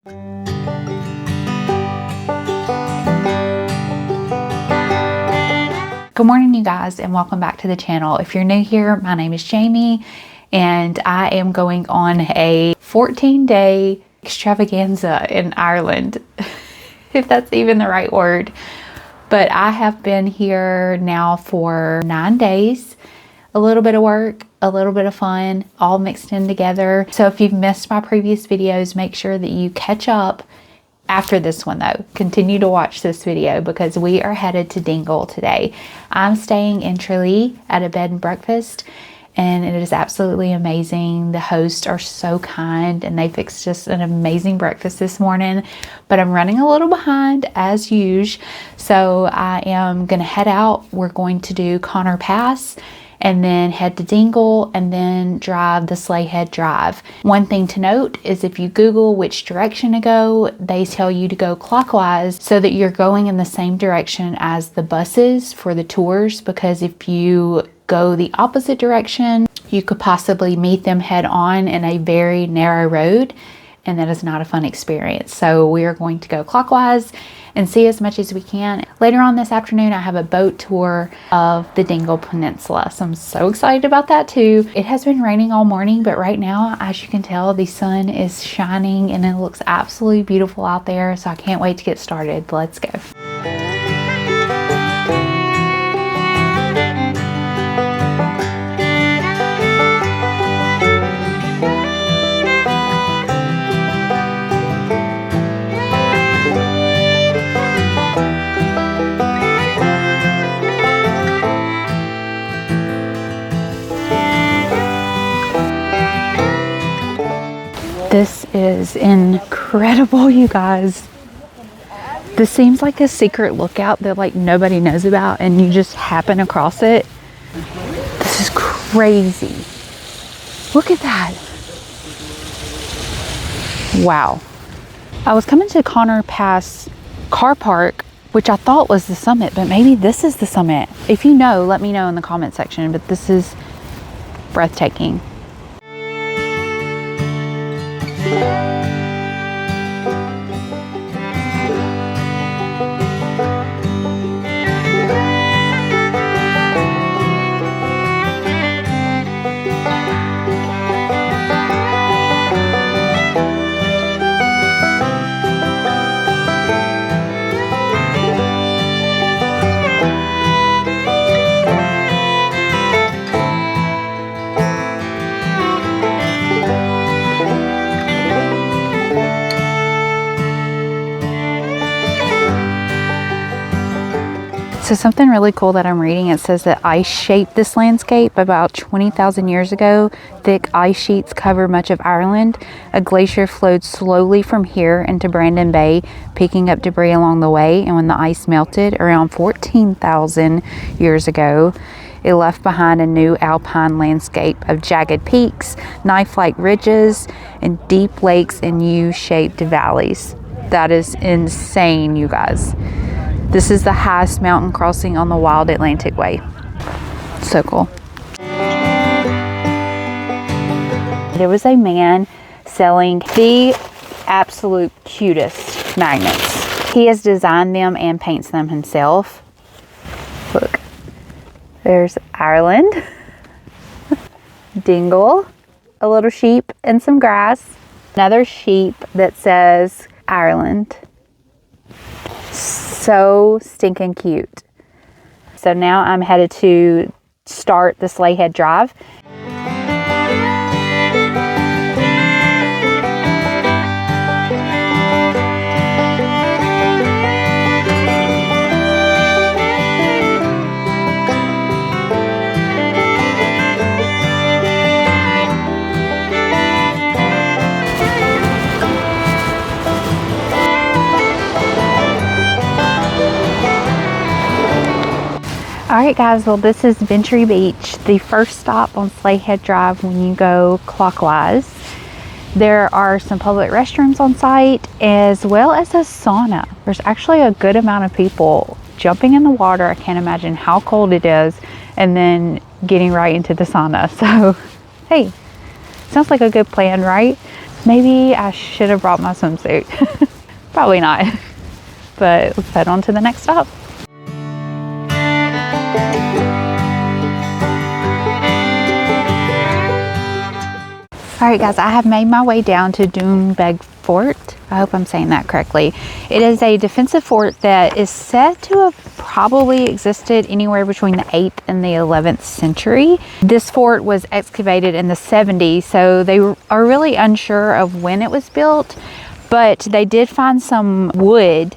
Good morning, you guys, and welcome back to the channel. If you're new here, my name is Jamie, and I am going on a 14-day extravaganza in Ireland, if that's even the right word. But I have been here now for 9 days. A little bit of work, a little bit of fun, all mixed in together. So if you've missed my previous videos, make sure that you catch up after this one though. Continue to watch this video because we are headed to Dingle today. I'm staying in Tralee at a bed and breakfast, and it is absolutely amazing. The hosts are so kind and they fixed just an amazing breakfast this morning, but I'm running a little behind as usual. So I am gonna head out. We're going to do Conor Pass and then head to Dingle and then drive the Slea Head Drive. One thing to note is if you Google which direction to go, they tell you to go clockwise so that you're going in the same direction as the buses for the tours, because if you go the opposite direction, you could possibly meet them head on in a very narrow road, and that is not a fun experience. So we are going to go clockwise and see as much as we can. Later on this afternoon, I have a boat tour of the Dingle Peninsula. So I'm so excited about that too. It has been raining all morning, but right now, as you can tell, the sun is shining and it looks absolutely beautiful out there. So I can't wait to get started. Let's go. This is incredible, you guys. This seems like a secret lookout that like nobody knows about and you just happen across it. This is crazy. Look at that. Wow. I was coming to Conor Pass car park, which I thought was the summit, but maybe this is the summit. If you know, let me know in the comment section, but this is breathtaking. So something really cool that I'm reading, it says that ice shaped this landscape about 20,000 years ago. Thick ice sheets cover much of Ireland. A glacier flowed slowly from here into Brandon Bay, picking up debris along the way. And when the ice melted around 14,000 years ago, it left behind a new alpine landscape of jagged peaks, knife-like ridges, and deep lakes and U-shaped valleys. That is insane, you guys. This is the highest mountain crossing on the Wild Atlantic Way. So cool. There was a man selling the absolute cutest magnets. He has designed them and paints them himself. Look, there's Ireland, Dingle, a little sheep and some grass, another sheep that says Ireland. So stinking cute. So now I'm headed to start the Slea Head Drive. Alright guys, well this is Ventry Beach, the first stop on Slea Head Drive when you go clockwise. There are some public restrooms on site as well as a sauna. There's actually a good amount of people jumping in the water. I can't imagine how cold it is, and then getting right into the sauna. So hey, sounds like a good plan, right? Maybe I should have brought my swimsuit. Probably not. But let's head on to the next stop. Alright guys, I have made my way down to Dunbeg Fort. I hope I'm saying that correctly. It is a defensive fort that is said to have probably existed anywhere between the 8th and the 11th century. This fort was excavated in the 70s, so they are really unsure of when it was built, but they did find some wood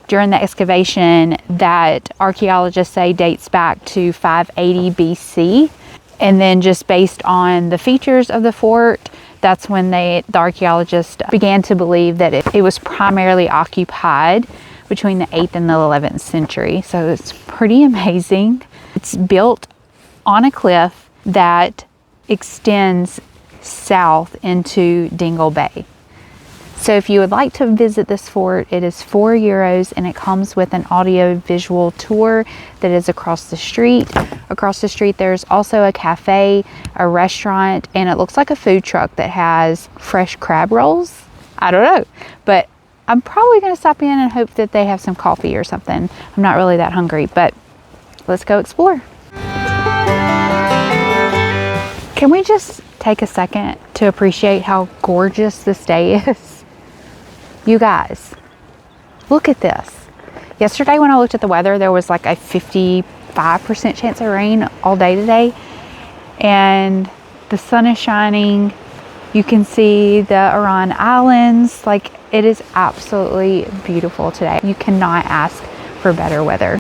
during the excavation that archaeologists say dates back to 580 BC. And then just based on the features of the fort, that's when the archaeologists began to believe that it was primarily occupied between the 8th and the 11th century. So it's pretty amazing. It's built on a cliff that extends south into Dingle Bay. So if you would like to visit this fort, it is €4 and it comes with an audio visual tour that is across the street. Across the street there's also a cafe, a restaurant, and it looks like a food truck that has fresh crab rolls. I don't know, but I'm probably going to stop in and hope that they have some coffee or something. I'm not really that hungry, but let's go explore. Can we just take a second to appreciate how gorgeous this day is? You guys, look at this. Yesterday when I looked at the weather, there was like a 55% chance of rain all day today. And the sun is shining. You can see the Aran Islands. Like, it is absolutely beautiful today. You cannot ask for better weather.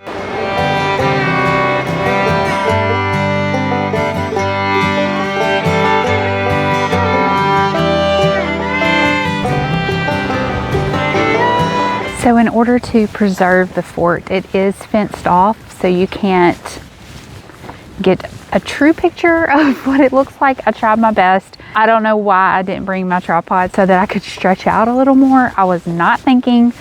So in order to preserve the fort, it is fenced off, so you can't get a true picture of what it looks like. I tried my best. I don't know why I didn't bring my tripod so that I could stretch out a little more. I was not thinking,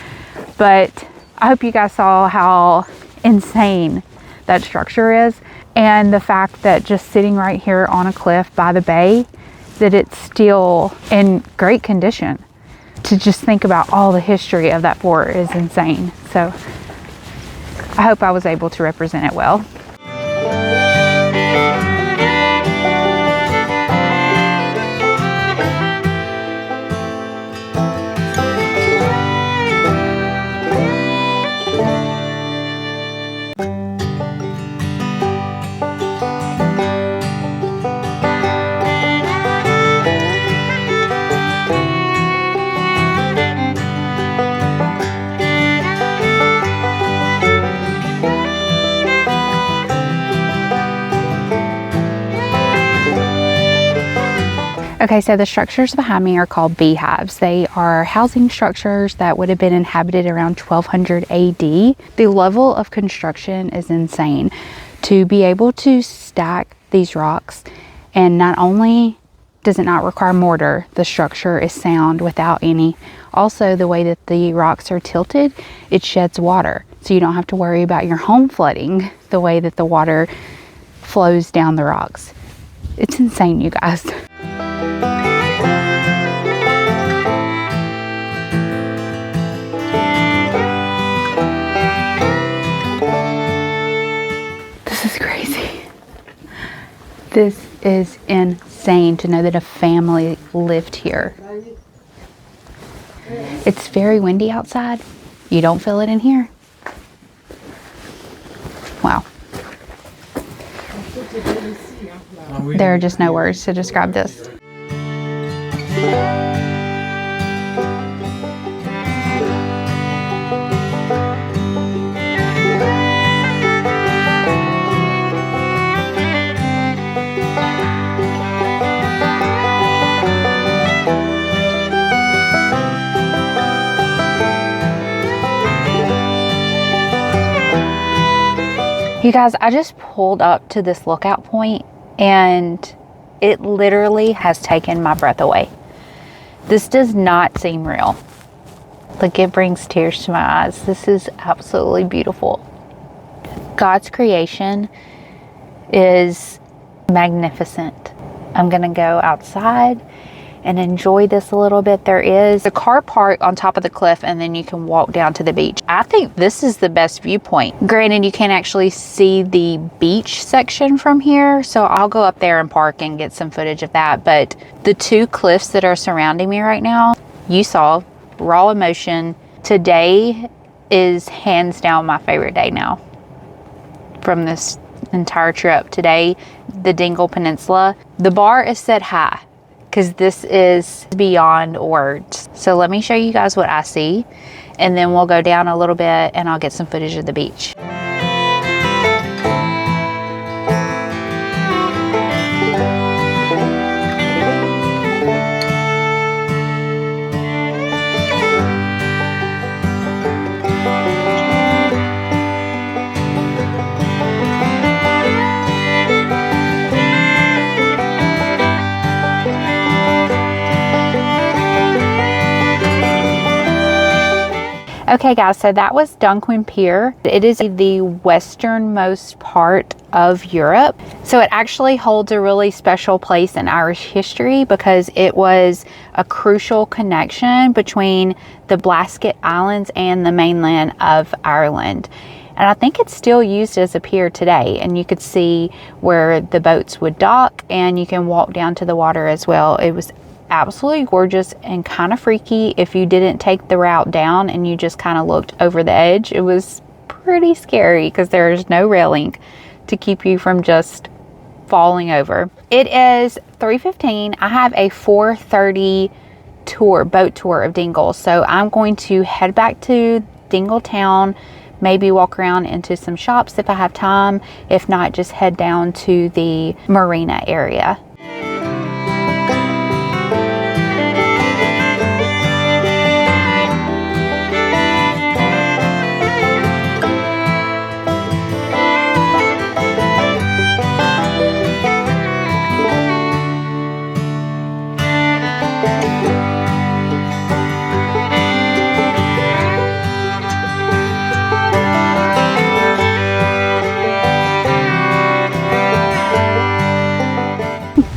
but I hope you guys saw how insane that structure is, and the fact that just sitting right here on a cliff by the bay, that it's still in great condition. To just think about all the history of that fort is insane. So I hope I was able to represent it well. Okay, so the structures behind me are called beehives. They are housing structures that would have been inhabited around 1200 AD. The level of construction is insane. To be able to stack these rocks, and not only does it not require mortar, the structure is sound without any. Also, the way that the rocks are tilted, it sheds water. So you don't have to worry about your home flooding the way that the water flows down the rocks. It's insane, you guys. This is crazy. This is insane to know that a family lived here. It's very windy outside. You don't feel it in here. Wow. There are just no words to describe this. You guys, I just pulled up to this lookout point and it literally has taken my breath away. This does not seem real. Like, it brings tears to my eyes. This is absolutely beautiful. God's creation is magnificent. I'm gonna go outside and enjoy this a little bit. There is a car park on top of the cliff, and then you can walk down to the beach. I think this is the best viewpoint. Granted, you can't actually see the beach section from here, so I'll go up there and park and get some footage of that. But the two cliffs that are surrounding me right now, you saw, raw emotion. Today is hands down my favorite day now from this entire trip. Today, the Dingle Peninsula, the bar is set high because this is beyond words. So let me show you guys what I see, and then we'll go down a little bit and I'll get some footage of the beach. Okay guys, so that was Dunquin Pier. It is the westernmost part of Europe. So it actually holds a really special place in Irish history because it was a crucial connection between the Blasket Islands and the mainland of Ireland. And I think it's still used as a pier today, and you could see where the boats would dock, and you can walk down to the water as well. It was absolutely gorgeous and kind of freaky if you didn't take the route down and you just kind of looked over the edge. It was pretty scary because there's no railing to keep you from just falling over. It is 3:15. I have a 4:30 tour, boat tour of Dingle, so I'm going to head back to Dingle town, maybe walk around into some shops if I have time. If not, just head down to the marina area.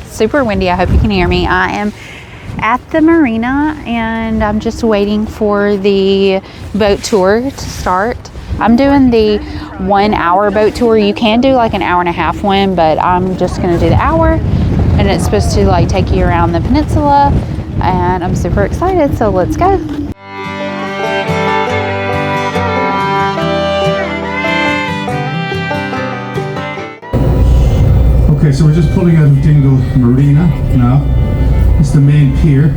Super windy. I hope you can hear me. I am at the marina and I'm just waiting for the boat tour to start. I'm doing the 1 hour boat tour. You can do like an hour and a half one, but I'm just gonna do the hour, and it's supposed to like take you around the peninsula, and I'm super excited, so let's go. Okay, so we're just pulling out of Dingle Marina now. It's the main pier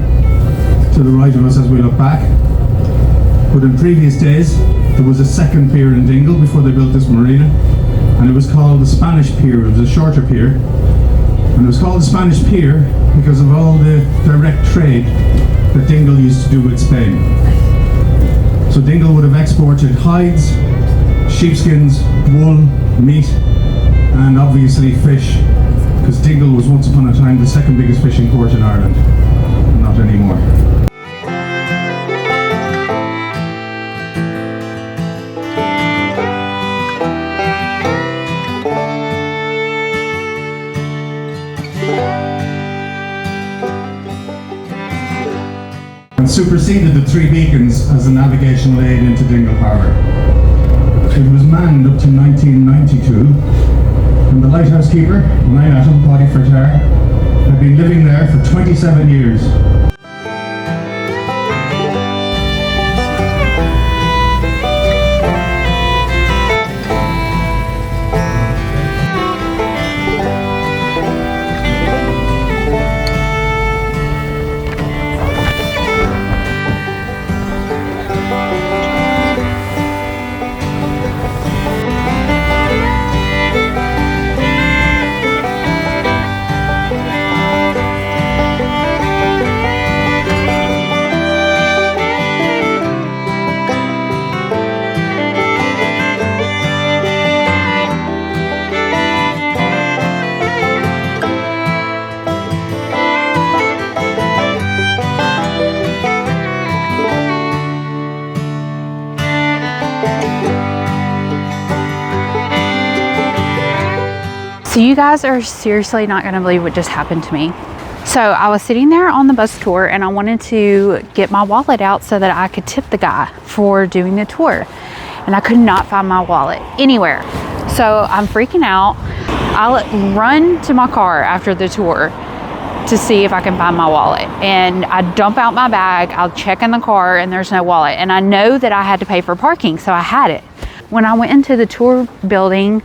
to the right of us as we look back. But in previous days, there was a second pier in Dingle before they built this marina, and it was called the Spanish Pier. It was a shorter pier, and it was called the Spanish Pier because of all the direct trade that Dingle used to do with Spain. So Dingle would have exported hides, sheepskins, wool, meat, and obviously fish, because Dingle was once upon a time the second biggest fishing port in Ireland. Not anymore. And superseded the 3 beacons as a navigational aid into Dingle Harbour. It was manned up to 1992. And the lighthouse keeper, when I met him, Paddy Fertar, had been living there for 27 years. So you guys are seriously not gonna believe what just happened to me. So I was sitting there on the bus tour and I wanted to get my wallet out so that I could tip the guy for doing the tour. And I could not find my wallet anywhere. So I'm freaking out. I run to my car after the tour to see if I can find my wallet. And I dump out my bag, I'll check in the car and there's no wallet. And I know that I had to pay for parking, so I had it. When I went into the tour building,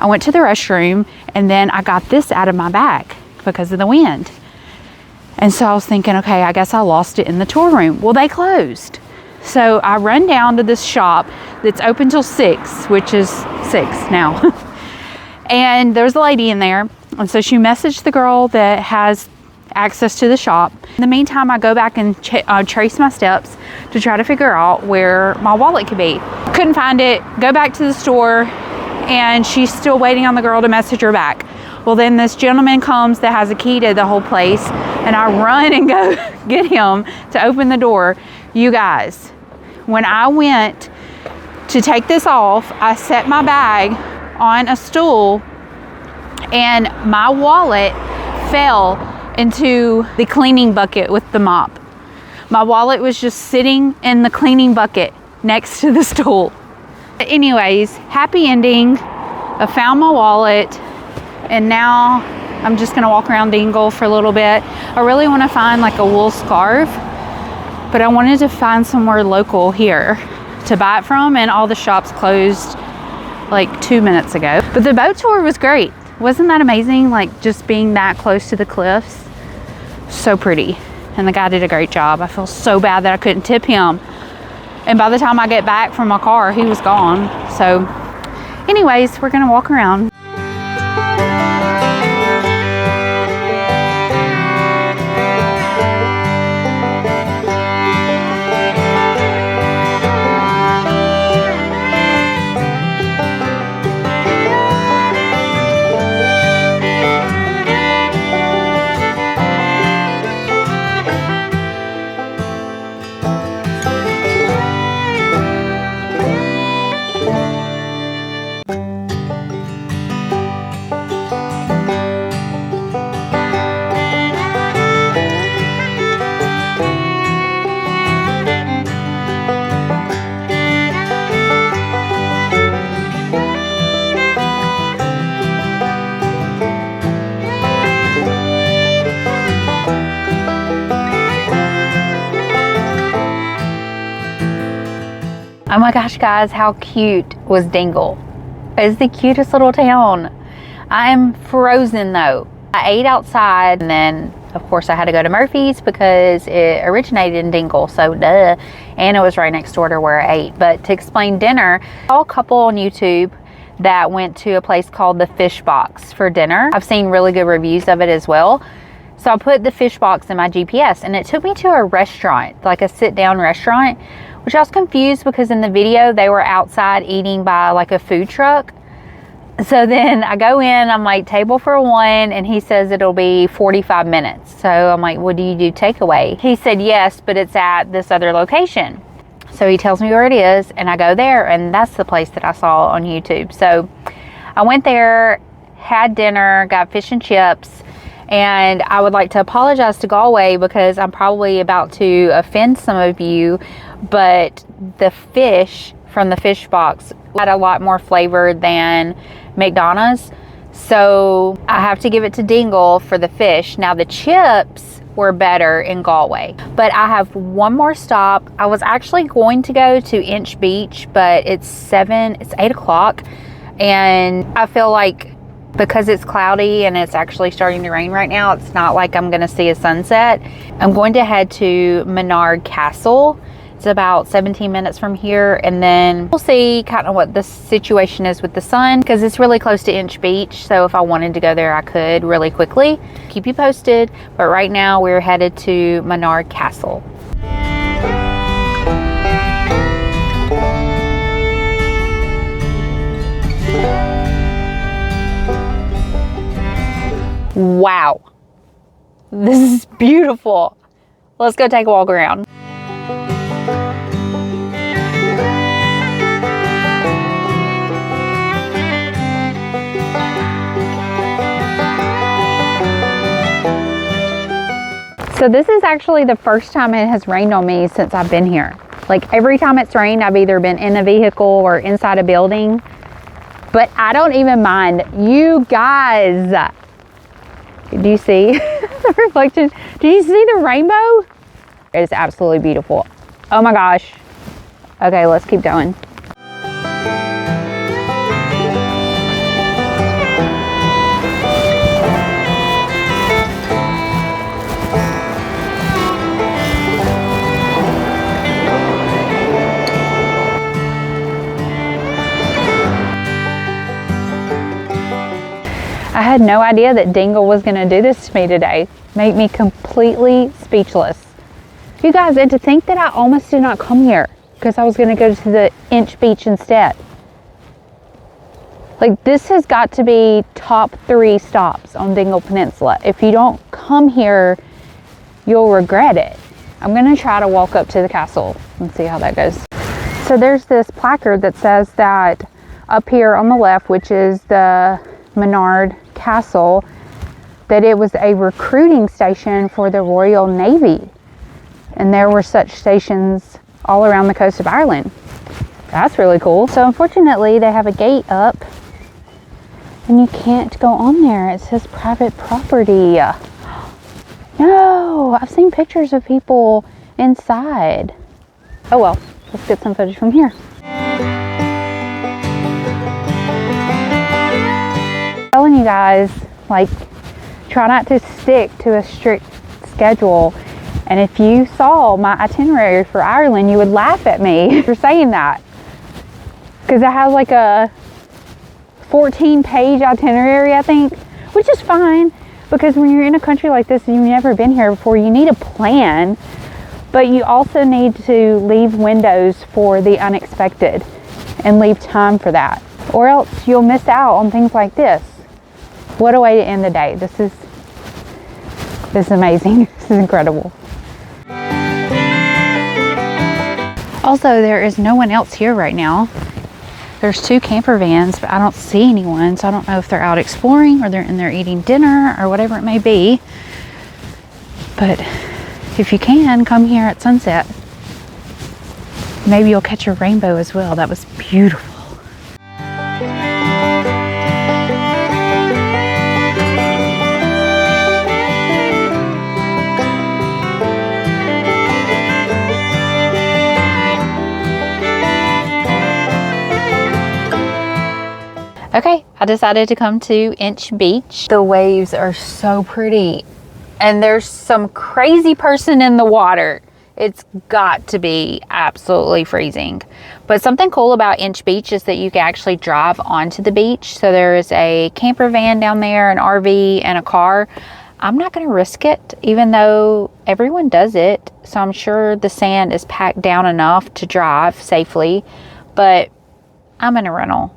I went to the restroom and then I got this out of my bag because of the wind. And so I was thinking, okay, I guess I lost it in the tour room. Well, they closed. So I run down to this shop that's open till 6, which is 6 now. And there's a lady in there. And so she messaged the girl that has access to the shop. In the meantime, I go back and trace my steps to try to figure out where my wallet could be. Couldn't find it, go back to the store, and she's still waiting on the girl to message her back. Well, then this gentleman comes that has a key to the whole place, and I run and go get him to open the door. You guys, when I went to take this off, I set my bag on a stool and my wallet fell into the cleaning bucket with the mop. My wallet was just sitting in the cleaning bucket next to the stool. But anyways, happy ending. I found my wallet and now I'm just gonna walk around Dingle for a little bit. I really wanna find like a wool scarf, but I wanted to find somewhere local here to buy it from, and all the shops closed like 2 minutes ago. But the boat tour was great. Wasn't that amazing? Like just being that close to the cliffs. So pretty. And the guy did a great job. I feel so bad that I couldn't tip him. And by the time I get back from my car, he was gone. So anyways, we're gonna walk around. Oh my gosh, guys, how cute was Dingle? It's the cutest little town. I am frozen though. I ate outside and then of course I had to go to Murphy's because it originated in Dingle, so duh. And it was right next door to where I ate. But to explain dinner, I saw a couple on YouTube that went to a place called the Fish Box for dinner. I've seen really good reviews of it as well. So I put the Fish Box in my GPS and it took me to a restaurant, like a sit down restaurant, which I was confused because in the video they were outside eating by like a food truck. So then I go in, I'm like, table for one, and he says it'll be 45 minutes. So I'm like, well, do you do takeaway? He said yes, but it's at this other location. So he tells me where it is and I go there, and that's the place that I saw on YouTube. So I went there, had dinner, got fish and chips, and I would like to apologize to Galway because I'm probably about to offend some of you, but the fish from the Fish Box had a lot more flavor than McDonald's. So I have to give it to Dingle for the fish. Now the chips were better in Galway, but I have one more stop. I was actually going to go to Inch Beach, but it's 8 o'clock, and I feel like because it's cloudy and it's actually starting to rain right now, it's not like I'm gonna see a sunset. I'm going to head to Minard Castle. It's about 17 minutes from here, and then we'll see kind of what the situation is with the sun, because it's really close to Inch Beach, so if I wanted to go there I could really quickly. Keep you posted, but right now we're headed to Minard Castle. Wow, this is beautiful. Let's go take a walk around. So this is actually the first time it has rained on me since I've been here. Like every time it's rained, I've either been in a vehicle or inside a building, but I don't even mind. You guys, do you see the reflection? Do you see the rainbow? It is absolutely beautiful. Oh my gosh. Okay, let's keep going. I had no idea that Dingle was going to do this to me today. Make me completely speechless. You guys, and to think that I almost did not come here because I was going to go to the Inch Beach instead. Like, this has got to be top 3 stops on Dingle Peninsula. If you don't come here, you'll regret it. I'm going to try to walk up to the castle and see how that goes. So there's this placard that says that up here on the left, which is the Minard Castle, that it was a recruiting station for the Royal Navy, and there were such stations all around the coast of Ireland. That's really cool. So unfortunately they have a gate up and you can't go on there. It says private property. No, I've seen pictures of people inside. Oh well, let's get some footage from here. Telling you guys, like, try not to stick to a strict schedule, and if you saw my itinerary for Ireland, you would laugh at me for saying that, because I have like a 14-page itinerary, I think, which is fine, because when you're in a country like this and you've never been here before, you need a plan, but you also need to leave windows for the unexpected and leave time for that, or else you'll miss out on things like this. What a way to end the day. This is amazing. This is incredible. Also, there is no one else here right now. There's 2 camper vans, but I don't see anyone, so I don't know if they're out exploring or they're in there eating dinner or whatever it may be. But if you can, come here at sunset. Maybe you'll catch a rainbow as well. That was beautiful. Okay, I decided to come to Inch Beach. The waves are so pretty, and there's some crazy person in the water. It's got to be absolutely freezing. But something cool about Inch Beach is that you can actually drive onto the beach. So there is a camper van down there, an RV, and a car. I'm not going to risk it, even though everyone does it. So I'm sure the sand is packed down enough to drive safely. But I'm in a rental,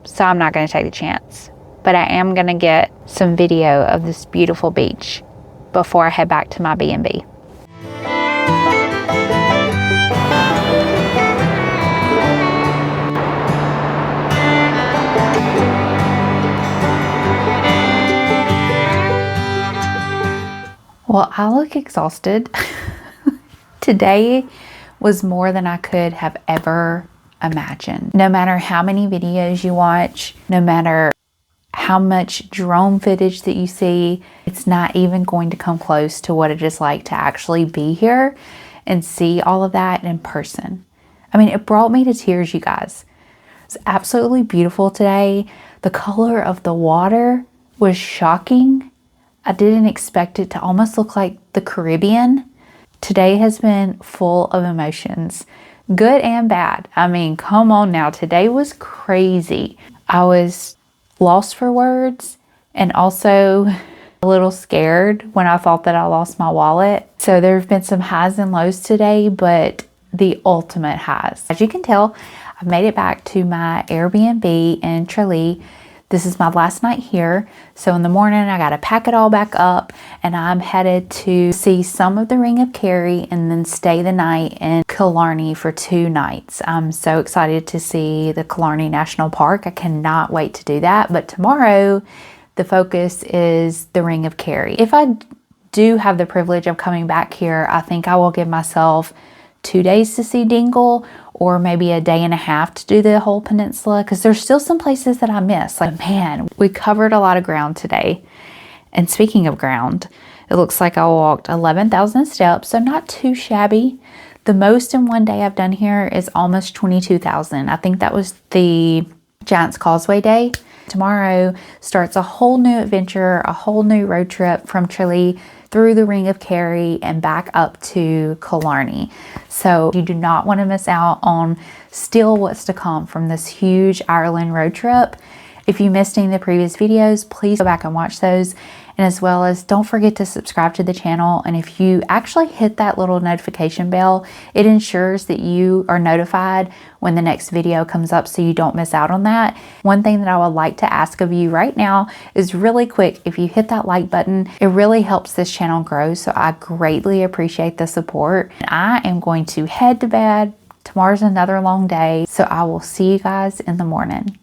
so I'm not going to take the chance. But I am going to get some video of this beautiful beach before I head back to my B&B. Well, I look exhausted. Today was more than I could have ever imagined. No matter how many videos you watch, no matter how much drone footage that you see, it's not even going to come close to what it is like to actually be here and see all of that in person. I mean, it brought me to tears, you guys. It's absolutely beautiful today. The color of the water was shocking. I didn't expect it to almost look like the Caribbean. Today has been full of emotions, good and bad. I mean, come on now, today was crazy. I was lost for words and also a little scared when I thought that I lost my wallet. So there have been some highs and lows today, but the ultimate highs. As you can tell, I've made it back to my Airbnb in Tralee. This is my last night here. So in the morning, I got to pack it all back up and I'm headed to see some of the Ring of Kerry and then stay the night in Killarney for 2 nights. I'm so excited to see the Killarney National Park. I cannot wait to do that. But tomorrow, the focus is the Ring of Kerry. If I do have the privilege of coming back here, I think I will give myself 2 days to see Dingle, or maybe a day and a half to do the whole peninsula, because there's still some places that I miss. Like, man, we covered a lot of ground today. And speaking of ground, it looks like I walked 11,000 steps, so not too shabby. The most in one day I've done here is almost 22,000. I think that was the Giant's Causeway day. Tomorrow starts a whole new adventure, a whole new road trip from Tralee through the Ring of Kerry and back up to Killarney. So you do not want to miss out on still what's to come from this huge Ireland road trip. If you missed any of the previous videos, please go back and watch those. And as well as, don't forget to subscribe to the channel. And if you actually hit that little notification bell, it ensures that you are notified when the next video comes up, so you don't miss out on that. One thing that I would like to ask of you right now is really quick, if you hit that like button, it really helps this channel grow. So I greatly appreciate the support. And I am going to head to bed. Tomorrow's another long day. So I will see you guys in the morning.